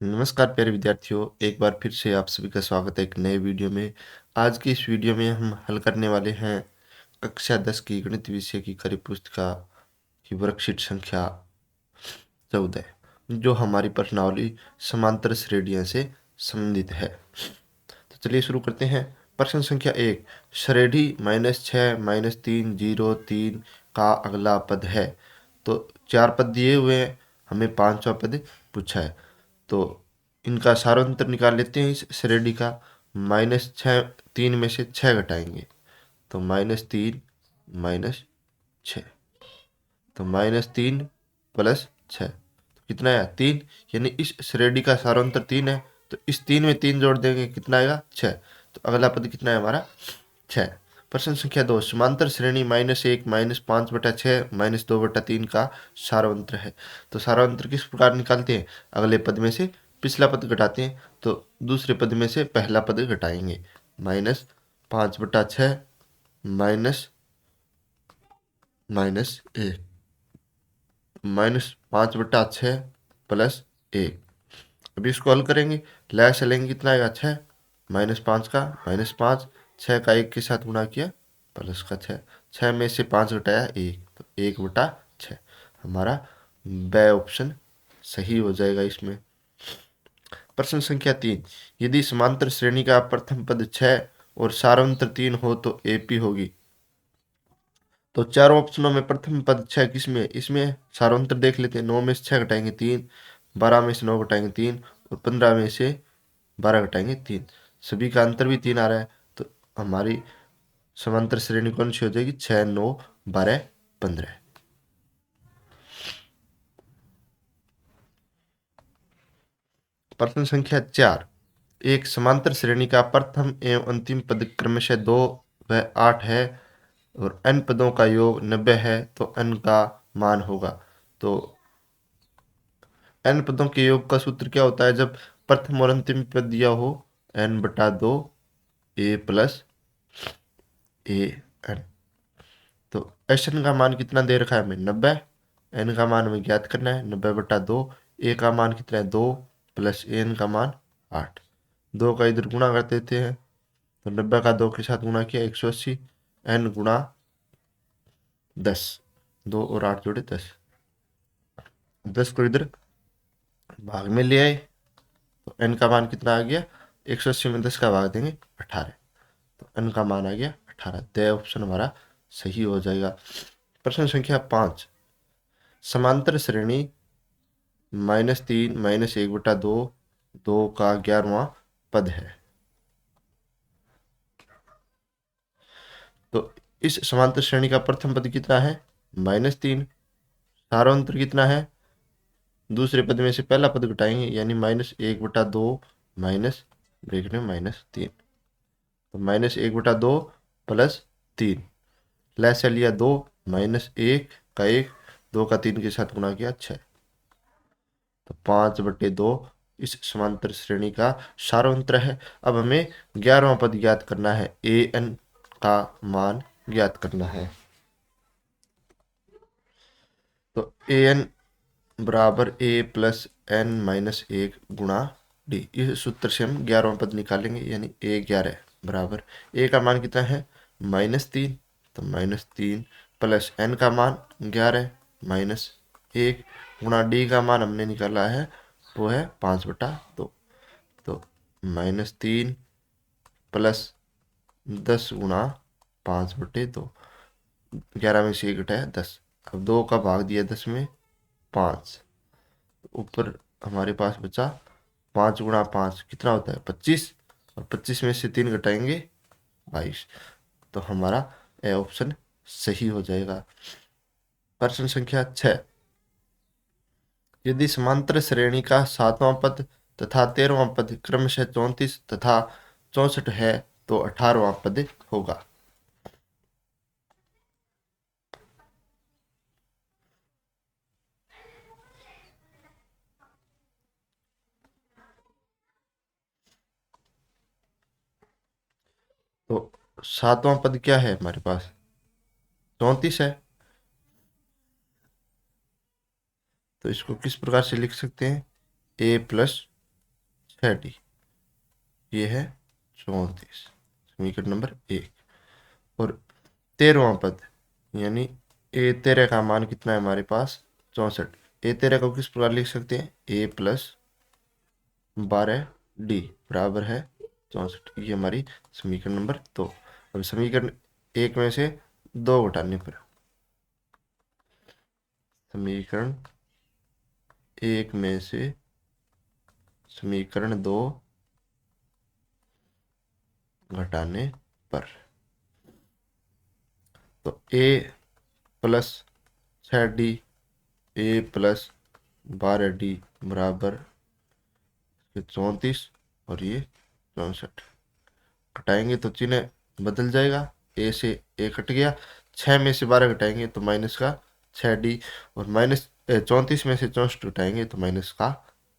नमस्कार प्यारे विद्यार्थियों, एक बार फिर से आप सभी का स्वागत है एक नए वीडियो में। आज की इस वीडियो में हम हल करने वाले हैं कक्षा 10 की गणित विषय की कार्य पुस्तिका की वर्कशीट संख्या 14, जो हमारी प्रश्नावली समांतर श्रेणियों से संबंधित है। तो चलिए शुरू करते हैं। प्रश्न संख्या 1, श्रेणी -6 -3 0 3 का अगला पद है। तो 4 पद दिए हुए हैं, हमें 5वां पद पूछा है। तो इनका सारांतर निकाल लेते हैं इस श्रेणी का। -6, 3 में से 6 घटाएंगे तो -3 -6, तो -3 + 6 तो कितना आया 3। यानी इस श्रेणी का सारांतर 3 है, तो इस 3 में 3 जोड़ देंगे, कितना आएगा 6। तो अगला पद कितना है हमारा 6। प्रश्न संख्या 2, समांतर श्रेणी -1 -5/6 -2/3 का सारांतर है। तो सारांतर किस प्रकार निकालते हैं? अगले पद में से पिछला पद घटाते हैं, तो दूसरे पद में से पहला पद घटाएंगे। -5/6 माइनस -1 -5/6 +1। अभी इसको हल करेंगे, लैस चलेंगे, कितना आएगा 6। -5 का -5, 6 का 1 के साथ गुणा किया प्लस का 6, 6 में से 5 घटाया 1, तो 1/6 हमारा ब ऑप्शन सही हो जाएगा इसमें। प्रश्न संख्या 3, यदि समांतर श्रेणी का प्रथम पद 6 और सारांतर 3 हो तो एपी होगी। तो चारों ऑप्शनों में प्रथम पद 6 किसमें? इसमें सारांतर देख लेते हैं। 9 में से 6 घटाएंगे 3, 12 में से 9 घटाएंगे 3 और 15 में से 12 घटाएंगे 3। सभी का अंतर भी 3 आ रहा है, तो हमारी समांतर श्रेणी कौन सी हो जाएगी? 6 9 12 15। प्रश्न संख्या 4, एक समांतर श्रेणी का प्रथम एवं अंतिम पद क्रमशः 2 व 8 है और n पदों का योग 90 है, तो n का मान होगा। तो n पदों के योग का सूत्र क्या होता है? जब प्रथम और अंतिम पद दिया हो, n/2 a + an। तो Sn का मान कितना दे रखा है हमें? 90। n का मान हमें ज्ञात करना है, 90/2। a का मान कितना है? 2 + an का मान 8। 2 का इधर गुणा कर देते हैं, तो 90 का 2 के साथ गुणा किया 180, n गुणा 10, 2 और 8 जोड़े 10। 10 को इधर भाग में ले आए, तो n का मान कितना आ गया? 180 में 10 का भाग देंगे 18, तो n का मान आ गया 18। द ऑप्शन हमारा सही हो जाएगा। प्रश्न संख्या 5, समांतर श्रेणी -3 -1/2 2 का 11वां पद है। तो इस समांतर श्रेणी का प्रथम पद कितना है? -3। सारांतर कितना है? दूसरे पद में से पहला पद घटाएंगे, यानी -1/2 माइनस ब्रैकेट में -3, तो -1/2 + 3, लैस लिया 2, -1 का 1, 2 का 3 के साथ गुणा किया 6, तो 5/2 इस समांतर श्रेणी का सारांतर है। अब हमें 11वां पद ज्ञात करना है, an का मान ज्ञात करना है। तो an बराबर a + n-1 गुणा d। इस सूत्र से हम 11वां पद निकालेंगे, यानी a11 बराबर a का मान कितना है? -3, तो -3 + n का मान 11 -1 गुणा d का मान हमने निकाला है, वो है 5/2। तो -3 + 10 गुणा 5/2, 11 में से 1 घटाया 10। अब 2 का भाग दिया 10 में 5, ऊपर हमारे पास बचा 5 गुणा 5 कितना होता है? 25, और 25 में से 3 घटाएंगे 22, तो हमारा ए ऑप्शन सही हो जाएगा। प्रश्न संख्या 6, यदि समांतर श्रेणी का 7वां पद तथा 13वां पद क्रमशः 34 तथा 64 है, तो 18वां पद होगा। तो 7वां पद क्या है हमारे पास? 34 है। तो इसको किस प्रकार से लिख सकते हैं? a + 6d, ये है 34, समीकरण नंबर 1। और 13वां पद यानी a13 का मान कितना है हमारे पास 64। a13 को किस प्रकार लिख सकते हैं, a प्लस 12d बराबर है 64। ये हमारी समीकरण नंबर 2। अब समीकरण 1 में से 2 घटाने पर, समीकरण 1 में से समीकरण 2 घटाने पर, तो a plus 6d, a plus 12d बराबर 34 और ये 64। घटाएंगे तो चिन्ह बदल जाएगा, a से a कट गया, 6 में से 12 घटाएंगे तो माइनस का 6d, और माइनस 34 में से 64 घटाएंगे तो माइनस का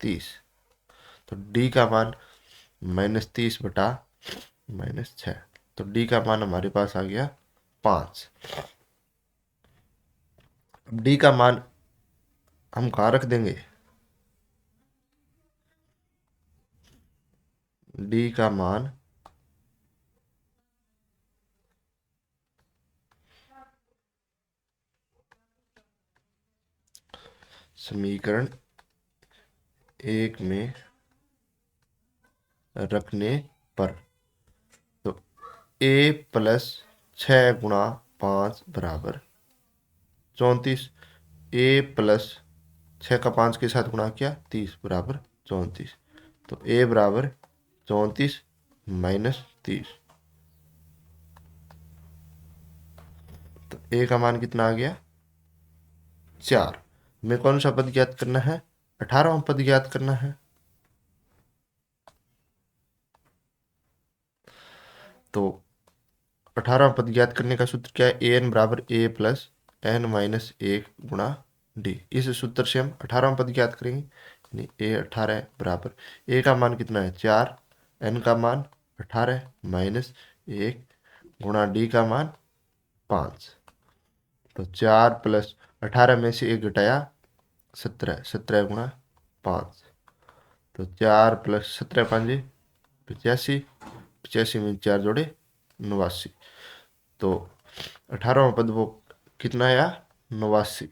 30। तो d का मान -30 बटा -6, तो d का मान हमारे पास आ गया 5। अब d का मान हम कहाँ रख देंगे, d का मान समीकरण 1 में रखने पर, तो a प्लस 6 गुणा 5 बराबर 34, a प्लस 6 का 5 के साथ गुणा किया 30 बराबर 34। तो a बराबर 34 माइनस 30, तो a का मान कितना आ गया 4। हमें कौन सा पद ज्ञात करना है, 18वां पद ज्ञात करना है। तो 18वां पद ज्ञात करने का सूत्र क्या है, an बराबर a प्लस n माइनस 1 गुणा d। इस सूत्र से हम 18वां पद ज्ञात करेंगे, यानी a 18 बराबर a का मान कितना है 4, n का मान 18 माइनस 1 गुणा d का मान 5। तो 4 प्लस 18 में से 1 घटाया 17, 17 गुणा 5, तो 4 प्लस 17 5 85, 85 में 4 जोड़े 89। तो 18वां पद वो कितना आया 89।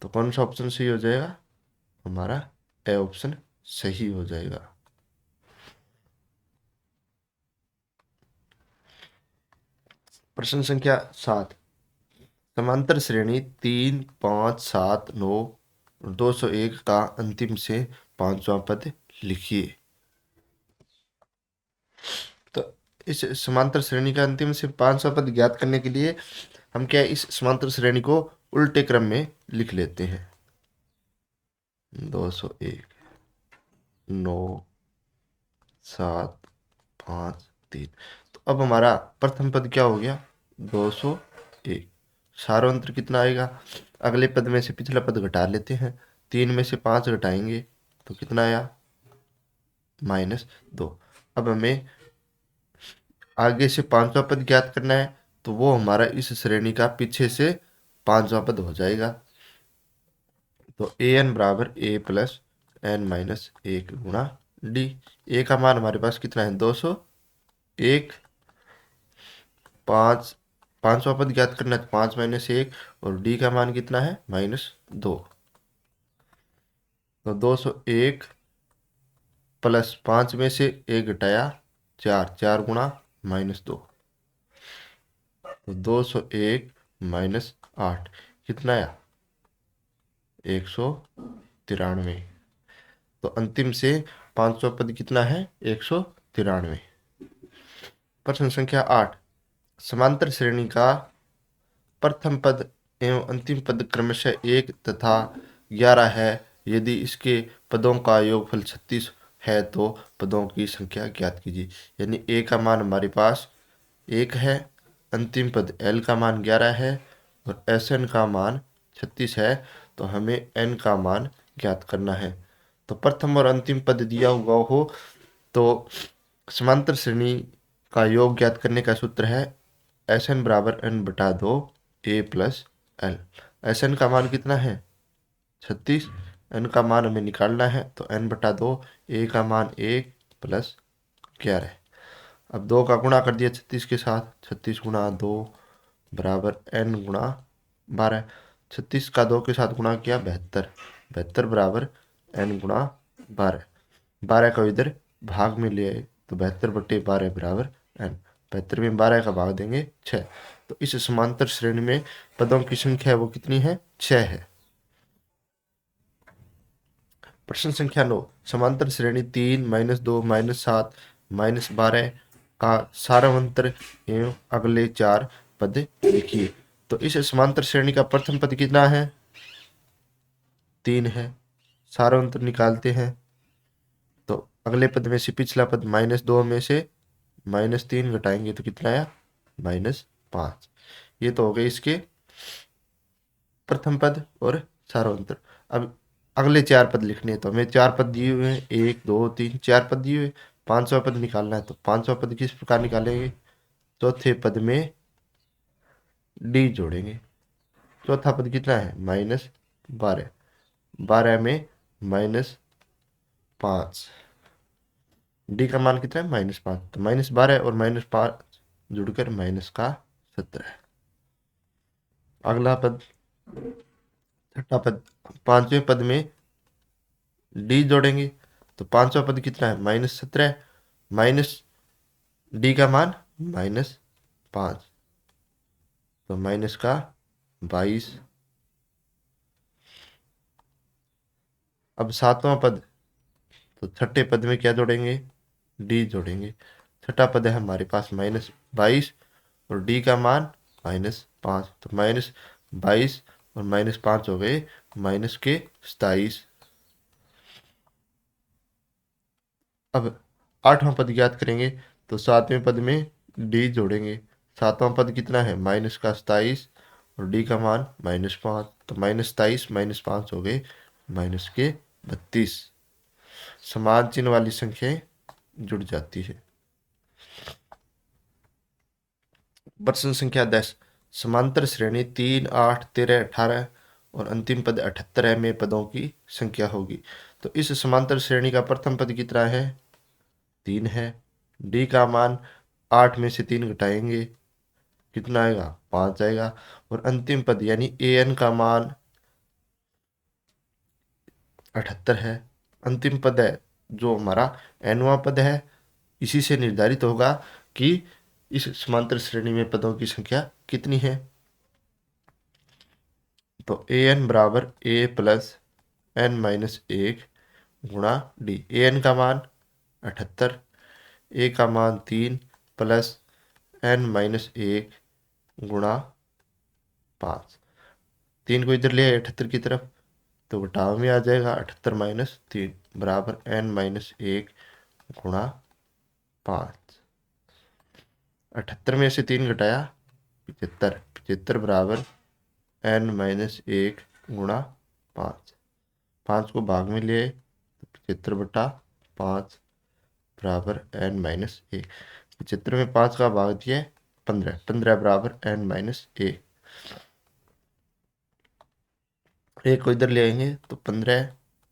तो कौन सा ऑप्शन सही हो जाएगा, हमारा ए ऑप्शन सही हो जाएगा। प्रश्न संख्या 7, समांतर श्रेणी 3 5 7 9 201 का अंतिम से 5वां पद लिखिए। तो इस समांतर श्रेणी का अंतिम से 5वां पद ज्ञात करने के लिए हम क्या इस समांतर श्रेणी को उल्टे क्रम में लिख लेते हैं, 201 9 7 5 3। तो अब हमारा प्रथम पद क्या हो गया 201, सारांतर कितना आएगा, अगले पद में से पिछला पद घटा लेते हैं, 3 में से 5 घटाएंगे तो कितना आया -2। अब हमें आगे से 5वां पद ज्ञात करना है, तो वो हमारा इस श्रेणी का पीछे से 5वां पद हो जाएगा। तो ए एन बराबर a प्लस n माइनस 1 गुणा डी। ए का मान हमारे पास कितना है 201, 5, 5वां पद ज्ञात करना है तो 5 माइनस 1, और डी का मान कितना है -2। तो 201 प्लस 5 में से 1 घटाया 4, 4 गुणा -2, तो 201 माइनस 8 कितना आया 193। तो अंतिम से 5वां पद कितना है 193। प्रश्न संख्या 8, समांतर श्रेणी का प्रथम पद एवं अंतिम पद क्रमशः 1 तथा 11 है। यदि इसके पदों का योगफल 36 है तो पदों की संख्या ज्ञात कीजिए। यानी a का मान हमारे पास 1 है, अंतिम पद l का मान 11 है और Sn का मान 36 है, तो हमें n का मान ज्ञात करना है। तो प्रथम और अंतिम पद दिया हुआ हो तो समांतर श्रेणी का योग ज्ञात करने का सूत्र है Sn बराबर n बटा 2 a plus l। S N का मान कितना है 36, एन का मान हमें निकालना है तो n/2, ए का मान 1 प्लस 11। अब 2 का गुणा कर दिया 36 के साथ, 36 गुणा 2 बराबर n गुणा 12। 36 का 2 के साथ गुणा किया 72, 72 बराबर n गुणा 12। 12 को इधर भाग में ले आए तो 72/12 बराबर n। 72 में 12 का भाग देंगे 6। तो इस समांतर श्रेणी में पदों की संख्या वो कितनी है 6 है। प्रश्न संख्या 9, समांतर श्रेणी 3 -2 -7 -12 का सारांतर एवं अगले 4 पद लिखिए। तो इस समांतर श्रेणी का प्रथम पद कितना है 3 है। सारांतर निकालते हैं तो अगले पद में से पिछला पद -2 में से -3 घटाएंगे तो कितना आया -5। ये तो हो गए इसके प्रथम पद और सारांतर। अब अगले 4 पद लिखने हैं तो हमें 4 पद दिए हुए हैं, 1 2 3 4 पद दिए हुए। 5वां पद निकालना है तो 5वां पद किस प्रकार निकालेंगे, चौथे पद में डी जोड़ेंगे। चौथा पद कितना है -12, 12 में -5, डी का मान कितना है -5, तो -12 और -5 जुड़कर -17। अगला पद छठा पद, 5वें पद में डी जोड़ेंगे तो 5वां पद कितना है -17, माइनस डी का मान -5 तो माइनस का 22। अब 7वां पद, तो छठे पद में क्या जोड़ेंगे डी जोड़ेंगे। छठा पद है हमारे पास -22 और डी का मान -5 तो -22 और -5 हो गए -27। अब 8वां पद ज्ञात करेंगे तो 7वें पद में डी जोड़ेंगे। 7वां पद कितना है -27 और डी का मान -5 तो -27 -5 हो गए -32। समान चिन्ह वाली संख्याएं जुड़ जाती है। प्रश्न संख्या 10, समांतर श्रेणी 3 8 13 18 और अंतिम पद 78 में पदों की संख्या होगी। तो इस समांतर श्रेणी का प्रथम पद कितना है 3 है। डी का मान 8 में से 3 घटाएंगे कितना आएगा 5 आएगा। और अंतिम पद यानी ए एन का मान 78 है। अंतिम पद है जो हमारा nवां पद है, इसी से निर्धारित होगा कि इस समांतर श्रेणी में पदों की संख्या कितनी है। तो ए एन बराबर ए प्लस n-1 गुणा डी। ए एन का मान 78, ए का मान 3 प्लस n-1 गुणा 5। 3 को इधर ले आए 78 की तरफ तो घटाव में आ जाएगा 78 - 3 बराबर n-1 गुणा 5। 78 में से 3 घटाया 75, 75 बराबर n-1 गुणा 5। 5 को भाग में ले तो 75/5 बराबर n-1। 75 में 5 का भाग दिया 15, 15 बराबर n-1। एक को इधर ले आएंगे तो 15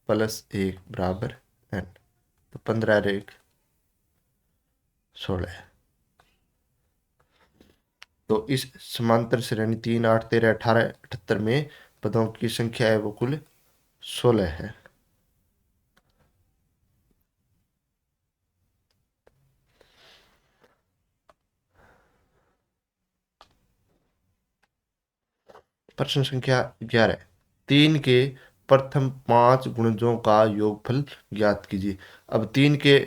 प्लस 1 बराबर n तो 15 और 1 16। तो इस समांतर श्रेणी 3 8 13 18 78 में पदों की संख्या है वो कुल 16 है। प्रश्न संख्या 11, 3 के प्रथम 5 गुणजों का योगफल ज्ञात कीजिए। अब 3 के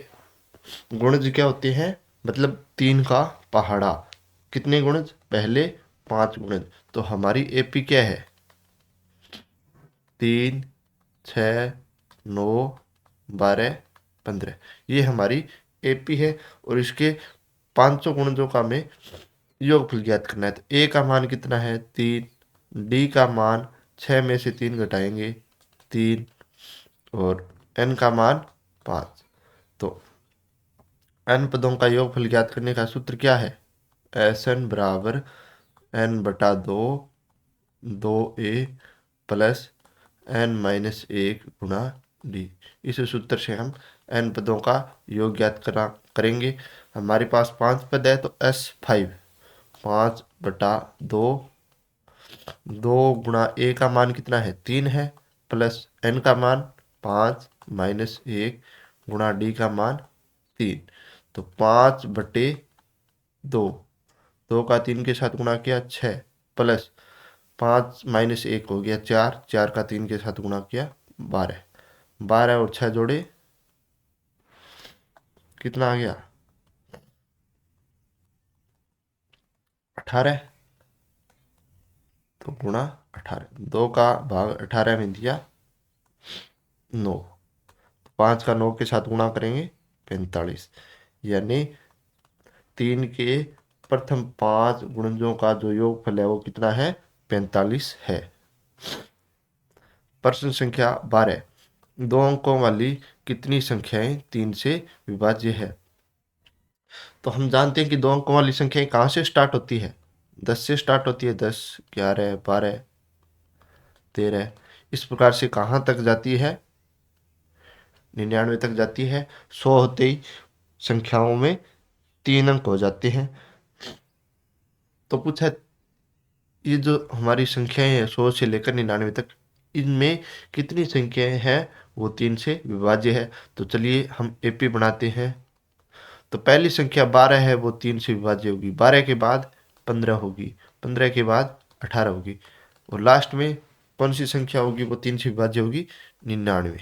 गुणज क्या होते हैं, मतलब 3 का पहाड़ा। कितने गुणज, पहले 5 गुणज। तो हमारी एपी क्या है 3 6 9 12 15, ये हमारी एपी है। और इसके 500 गुणजों का हमें योगफल ज्ञात करना है। तो ए का मान कितना है 3, डी का मान 6 में से 3 घटाएंगे 3 और एन का मान 5। तो एन पदों का योगफल ज्ञात करने का सूत्र क्या है, एस एन बराबर n/2 2a plus n minus 1 गुणा डी। इस सूत्र से हम n पदों का योग ज्ञात करेंगे। हमारे पास 5 पद है तो s5 5/2, 2 गुणा a का मान कितना है 3 है, प्लस n का मान 5 माइनस 1 गुणा d का मान 3। तो 5/2, 2 का 3 के साथ गुणा किया 6, प्लस 5 माइनस 1 हो गया 4, 4 का 3 के साथ गुणा किया 12, 12 और 6 जोड़े कितना आ गया 18। तो गुणा 18, 2 का भाग 18 में दिया 9, 5 का 9 के साथ गुणा करेंगे 45, यानी 3 के प्रथम 5 गुणजों का जो योगफल है वो कितना है 45 है। प्रश्न संख्या 12, दो अंकों वाली कितनी संख्याएं 3 से विभाज्य है। तो हम जानते हैं कि दो अंकों वाली संख्याएं कहाँ से स्टार्ट होती है, 10 से स्टार्ट होती है, 10, 11, 12, 13, इस प्रकार से कहाँ तक जाती है 99 तक जाती है। 100 होते ही संख्याओं में 3 अंक हो जाते हैं। तो पूछा ये जो हमारी संख्याएं हैं 100 से लेकर 99 तक, इनमें कितनी संख्याएं हैं वो 3 से विभाज्य है। तो चलिए हम एपी बनाते हैं। तो पहली संख्या 12 है वो 3 से विभाज्य होगी, 12 के बाद 15 होगी, 15 के बाद 18 होगी, और लास्ट में कौन सी संख्या होगी वो 3 से विभाज्य होगी 99।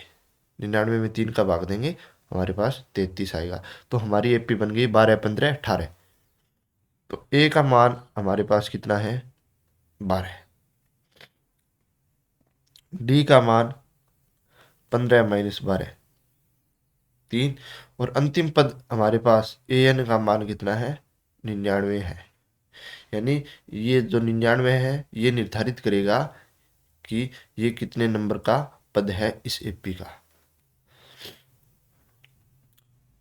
99 में 3 का भाग देंगे हमारे पास 33 आएगा। तो हमारी एपी बन गई 12, 15, 18। तो ए का मान हमारे पास कितना है 12, डी का मान 15 माइनस 12 3, और अंतिम पद हमारे पास ए एन का मान कितना है 99 है। यानी ये जो 99 है ये निर्धारित करेगा कि ये कितने नंबर का पद है इस एपी का,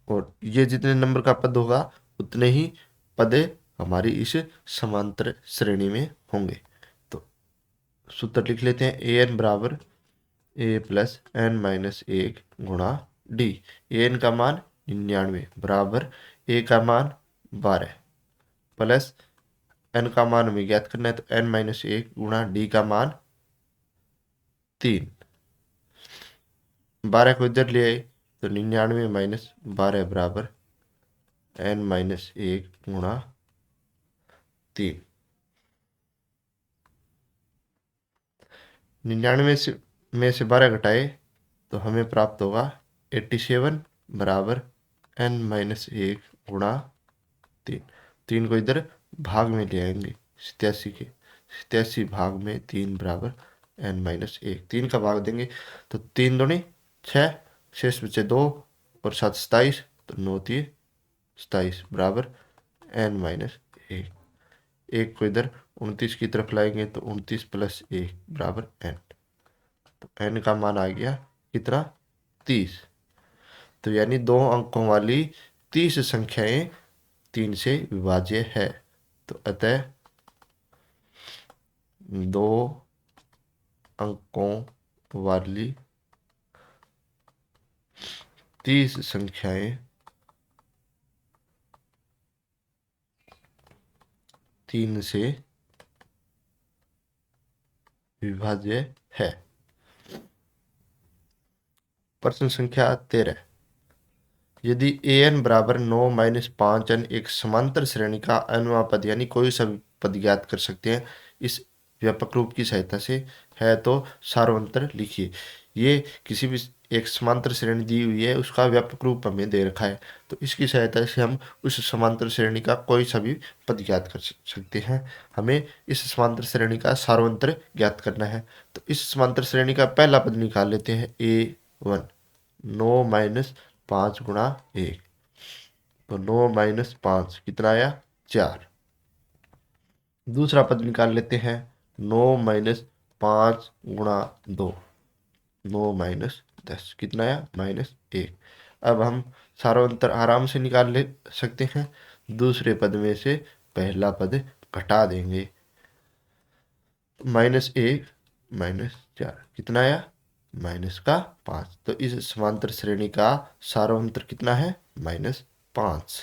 और ये जितने नंबर का पद होगा उतने ही पद हमारी इस समांतर श्रेणी में होंगे। तो सूत्र लिख लेते हैं, ए एन बराबर ए प्लस एन माइनस 1 गुणा डी। ए एन का मान 99 बराबर ए का मान 12 प्लस एन का मान हमें ज्ञात करना है, तो एन माइनस 1 गुणा डी का मान 3। 12 को इधर ले आए तो 99 माइनस 12 बराबर एन माइनस 1 गुणा 3। 99 में से 12 घटाए तो हमें प्राप्त होगा 87 बराबर एन माइनस 1 गुणा 3। 3 को इधर भाग में ले आएंगे 87 के, 87 भाग में 3 बराबर एन माइनस 1, 3 का भाग देंगे तो 3 दूनी 6, शेष बचे 2 और 7 27, तो 9 3 27 बराबर एन माइनस 1। 1 को इधर 29 की तरफ लाएंगे तो 29 प्लस 1 बराबर एन। तो एन का मान आ गया कितना 30। तो यानी दो अंकों वाली 30 संख्याएं 3 से विभाज्य है। तो अतः दो अंकों वाली 30 संख्याएं 3 से विभाज्य है। प्रश्न संख्या 13, यदि ए एन बराबर 9 माइनस 5 एन एक समांतर श्रेणी का अनवा पद, यानी कोई सा भी पद ज्ञात कर सकते हैं इस व्यापक रूप की सहायता से है, तो सार्वंतर लिखिए। ये किसी भी एक समांतर श्रेणी दी हुई है उसका व्यापक रूप हमें दे रखा है, तो इसकी सहायता से हम उस समांतर श्रेणी का कोई सा भी पद ज्ञात कर सकते हैं। हमें इस समांतर श्रेणी का सार्वंतर ज्ञात करना है। तो इस समांतर श्रेणी का पहला पद निकाल लेते हैं A1, 9 माइनस 5 गुणा 1, तो 9 माइनस 5 कितना आया 4। दूसरा पद निकाल लेते हैं 9 माइनस 5 गुणा 2, 9 माइनस 10 कितना आया -1। अब हम सार्वंतर आराम से निकाल ले सकते हैं, दूसरे पद में से पहला पद घटा देंगे। -1 -4 कितना आया? -5। तो इस समांतर श्रेणी का सार्वंतर कितना है? -5।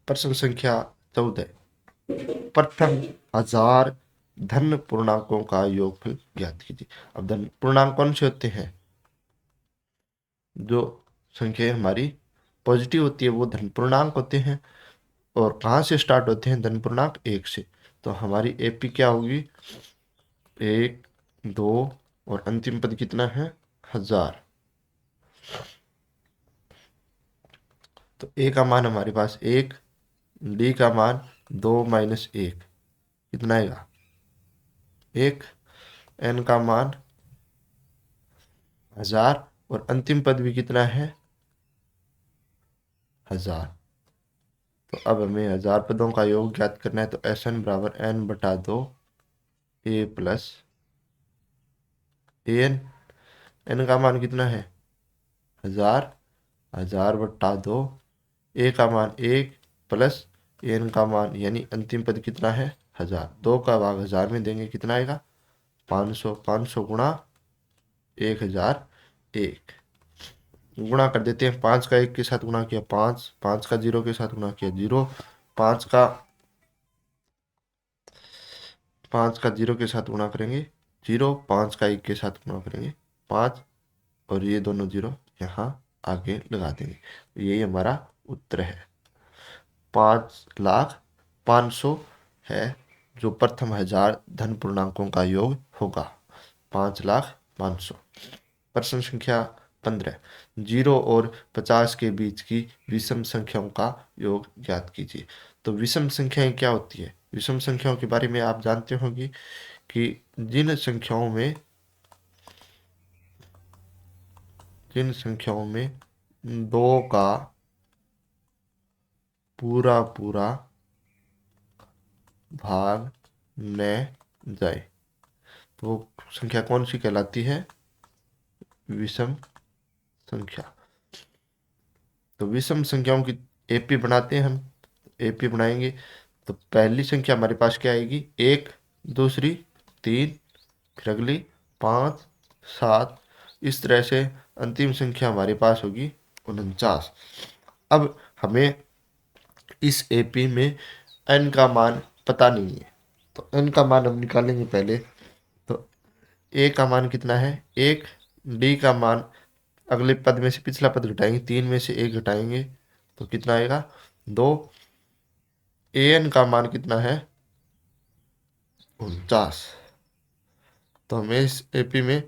प्रश्न संख्या 14, प्रथम 1000 धन पूर्णांकों का योगफल ज्ञात कीजिए। अब धन पूर्णांक कौन से होते हैं? जो संख्या हमारी पॉजिटिव होती है वो धन पूर्णांक होते हैं। और कहाँ से स्टार्ट होते हैं धन पूर्णांक? 1 से। तो हमारी एपी क्या होगी? 1, 2 और अंतिम पद कितना है? 1000। तो ए का मान हमारे पास 1, डी का मान 2 - 1 कितना आएगा? 1, एन का मान 1000 और अंतिम पद भी कितना है? 1000। तो अब हमें 1000 पदों का योग ज्ञात करना है। तो SN बराबर n/2 a plus an। n का मान कितना है? 1000। 1000/2 a का मान 1 प्लस n का मान यानी अंतिम पद कितना है? 1000। 2 का भाग 1000 में देंगे कितना आएगा? 500। 500 गुणा 1001 गुणा कर देते हैं। 5 का 1 के साथ गुणा किया 5, 5 का 0 के साथ गुणा किया 0, 5 का 0 के साथ गुणा करेंगे 0, 5 का 1 के साथ गुणा करेंगे 5 और ये दोनों 0 यहाँ आगे लगा देंगे। यही हमारा उत्तर है। 5,05,000 है जो प्रथम 1000 धन पूर्णांकों का योग होगा। 5,05,000। प्रश्न संख्या 15, 0 और 50 के बीच की विषम संख्याओं का योग ज्ञात कीजिए। तो विषम संख्याएं क्या होती है? विषम संख्याओं के बारे में आप जानते होंगे कि जिन संख्याओं में 2 का पूरा पूरा भाग न जाए तो वो संख्या कौन सी कहलाती है? विषम संख्या। तो विषम संख्याओं की एपी बनाते हैं हम। एपी बनाएंगे तो पहली संख्या हमारे पास क्या आएगी? 1, दूसरी 3, फिर अगली 5, 7, इस तरह से अंतिम संख्या हमारे पास होगी 49। अब हमें इस एपी में n का मान पता नहीं है तो n का मान हम निकालेंगे पहले। तो a का मान कितना है? 1, d का मान अगले पद में से पिछला पद घटाएंगे, 3 में से 1 घटाएंगे तो कितना आएगा? 2। an का मान कितना है? 49। तो हमें इस एपी में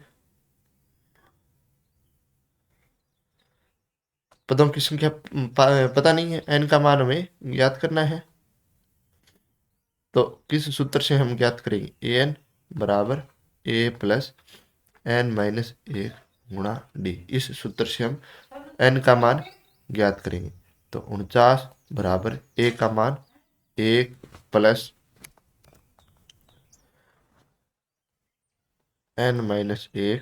पदों की संख्या पता नहीं है, n का मान हमें ज्ञात करना है। तो किस सूत्र से हम ज्ञात करेंगे? an बराबर a प्लस n-1 गुणा d। इस सूत्र से हम n का मान ज्ञात करेंगे। तो 49 बराबर a का मान 1 प्लस n-1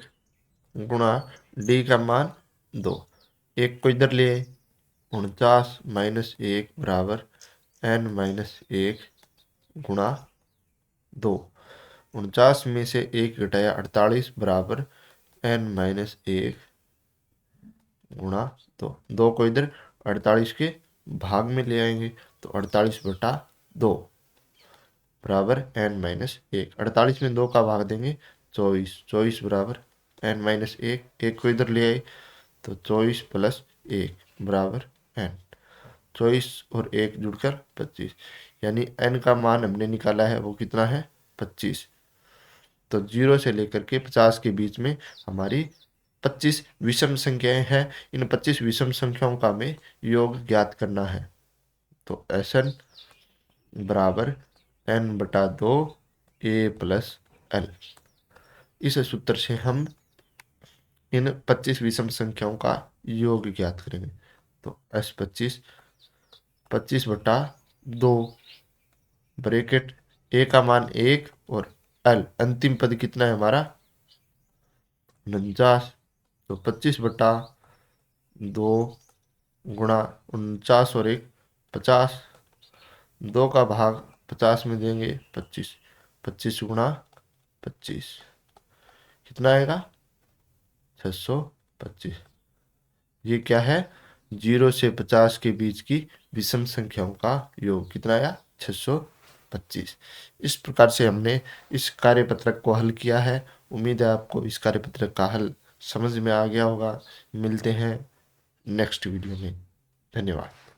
गुणा d का मान 2। 1 को इधर ले आए। 49 - 1 बराबर n-1 गुणा 2। 49 में से 1 घटाया 48 बराबर n-1 गुणा 2। 2 को इधर 48 के भाग में ले आएंगे तो 48/2 बराबर n-1। 48 में 2 का भाग देंगे 24। 24 बराबर n-1। 1 को इधर ले आए तो 24 + 1 बराबर n। 24 और 1 जुड़कर 25 यानी n का मान हमने निकाला है वो कितना है? 25। तो 0 से लेकर के 50 के बीच में हमारी 25 विषम संख्याएं हैं। इन 25 विषम संख्याओं का हमें योग ज्ञात करना है। तो SN बराबर n/2 a + l। इस सूत्र से हम इन 25 विषम संख्याओं का योग ज्ञात करेंगे। तो S25 25/2 ब्रैकेट a का मान 1 और l अंतिम पद कितना है हमारा? 49। तो 25/2 गुणा 49 और 1 50, 2 का भाग 50 में देंगे 25, 25 × 25 कितना आएगा 625। ये क्या है, 0 से 50 के बीच की विषम संख्याओं का योग कितना आया 625। इस प्रकार से हमने इस कार्यपत्रक को हल किया है। उम्मीद है आपको इस कार्यपत्रक का हल समझ में आ गया होगा। मिलते हैं नेक्स्ट वीडियो में। धन्यवाद।